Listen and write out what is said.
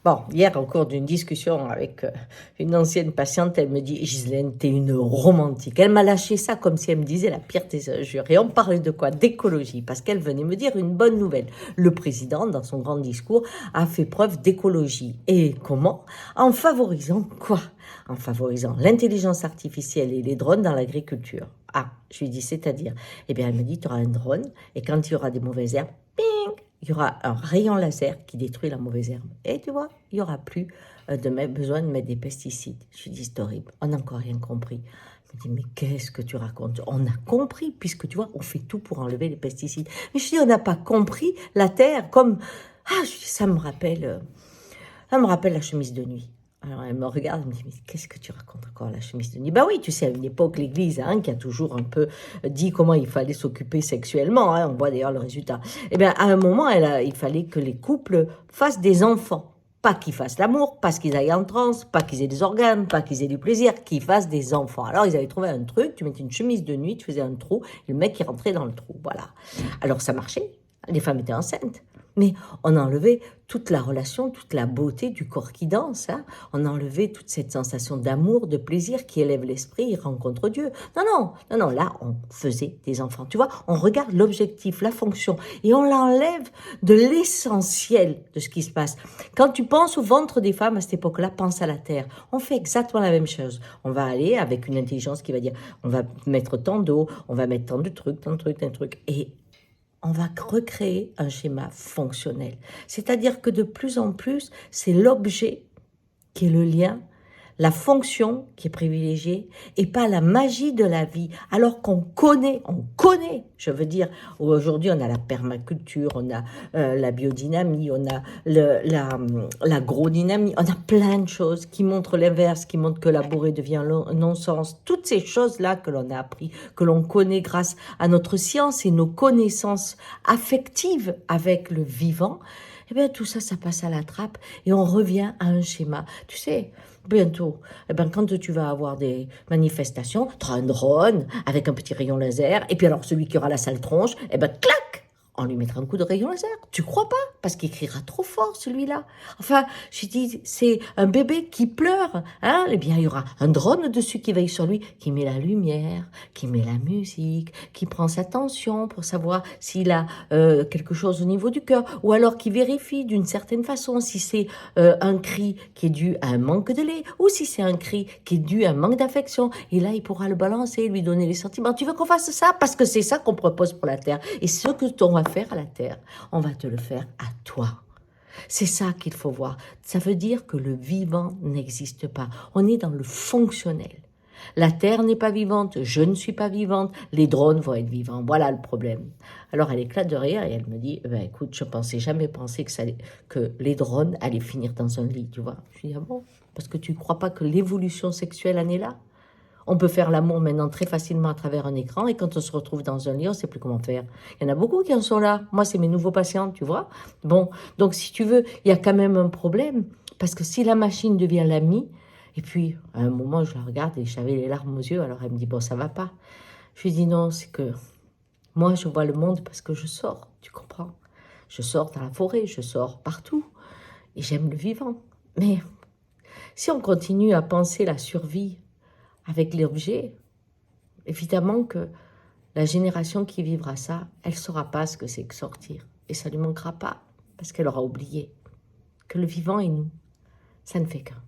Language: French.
Bon, hier, au cours d'une discussion avec une ancienne patiente, elle me dit « Ghislaine, t'es une romantique ». Elle m'a lâché ça comme si elle me disait la pire des injures. Et on parlait de quoi? D'écologie, parce qu'elle venait me dire une bonne nouvelle. Le président, dans son grand discours, a fait preuve d'écologie. Et comment? En favorisant quoi? En favorisant l'intelligence artificielle et les drones dans l'agriculture. Ah, je lui dis, c'est-à-dire? Eh bien, elle me dit, tu auras un drone, et quand il y aura des mauvaises herbes, ping, il y aura un rayon laser qui détruit la mauvaise herbe. Et tu vois, il n'y aura plus besoin de mettre des pesticides. Je lui dis, c'est horrible, on n'a encore rien compris. Je me dis, mais qu'est-ce que tu racontes? On a compris, puisque tu vois, on fait tout pour enlever les pesticides. Mais je dis, on n'a pas compris la terre comme... Ah, je dis, ça me rappelle la chemise de nuit. Alors elle me regarde, elle me dit, mais qu'est-ce que tu racontes encore, la chemise de nuit? Ben oui, tu sais, à une époque, l'Église, hein, qui a toujours un peu dit comment il fallait s'occuper sexuellement, hein, on voit d'ailleurs le résultat. Eh bien, à un moment, il fallait que les couples fassent des enfants. Pas qu'ils fassent l'amour, pas qu'ils aillent en transe, pas qu'ils aient des organes, pas qu'ils aient du plaisir, qu'ils fassent des enfants. Alors, ils avaient trouvé un truc, tu mettais une chemise de nuit, tu faisais un trou, et le mec, il rentrait dans le trou, voilà. Alors, ça marchait, les femmes étaient enceintes. Mais on a enlevé toute la relation, toute la beauté du corps qui danse. Hein. On a enlevé toute cette sensation d'amour, de plaisir qui élève l'esprit et rencontre Dieu. Non, là, on faisait des enfants. Tu vois, on regarde l'objectif, la fonction, et on l'enlève de l'essentiel de ce qui se passe. Quand tu penses au ventre des femmes à cette époque-là, pense à la terre. On fait exactement la même chose. On va aller avec une intelligence qui va dire, on va mettre tant d'eau, on va mettre tant de trucs, tant de trucs, tant de trucs, et on va recréer un schéma fonctionnel. C'est-à-dire que de plus en plus, c'est l'objet qui est le lien, la fonction qui est privilégiée et pas la magie de la vie. Alors qu'on connaît, je veux dire, aujourd'hui on a la permaculture, on a la biodynamie, on a l'agrodynamie, on a plein de choses qui montrent l'inverse, qui montrent que labourer devient non-sens. Toutes ces choses-là que l'on a appris, que l'on connaît grâce à notre science et nos connaissances affectives avec le vivant, eh bien tout ça, ça passe à la trappe et on revient à un schéma. Tu sais, bientôt, eh ben, quand tu vas avoir des manifestations, tu auras un drone avec un petit rayon laser, et puis alors celui qui aura la sale tronche, eh ben, clac, on lui mettra un coup de rayon laser. Tu crois pas? Parce qu'il criera trop fort, celui-là. Enfin, je dis, c'est un bébé qui pleure, hein? Eh bien, il y aura un drone dessus qui veille sur lui, qui met la lumière, qui met la musique, qui prend sa tension pour savoir s'il a quelque chose au niveau du cœur, ou alors qui vérifie d'une certaine façon si c'est un cri qui est dû à un manque de lait, ou si c'est un cri qui est dû à un manque d'affection. Et là, il pourra le balancer, lui donner les sentiments. Tu veux qu'on fasse ça? Parce que c'est ça qu'on propose pour la Terre. Et ce que on va faire à la Terre, on va te le faire à toi. C'est ça qu'il faut voir. Ça veut dire que le vivant n'existe pas. On est dans le fonctionnel. La Terre n'est pas vivante, je ne suis pas vivante, les drones vont être vivants. Voilà le problème. Alors elle éclate de rire et elle me dit, écoute, je pensais jamais penser que les drones allaient finir dans un lit, tu vois. Je lui dis, ah bon? Parce que tu ne crois pas que l'évolution sexuelle en est là? On peut faire l'amour maintenant très facilement à travers un écran et quand on se retrouve dans un lit, on ne sait plus comment faire. Il y en a beaucoup qui en sont là. Moi, c'est mes nouveaux patients, tu vois. Bon, donc si tu veux, il y a quand même un problème parce que si la machine devient l'ami, et puis à un moment, je la regarde et j'avais les larmes aux yeux, alors elle me dit, bon, ça va pas. Je lui dis, non, c'est que moi, je vois le monde parce que je sors, tu comprends? Je sors dans la forêt, je sors partout et j'aime le vivant. Mais si on continue à penser la survie avec l'objet, évidemment que la génération qui vivra ça, elle ne saura pas ce que c'est que sortir. Et ça ne lui manquera pas, parce qu'elle aura oublié que le vivant et nous, ça ne fait qu'un.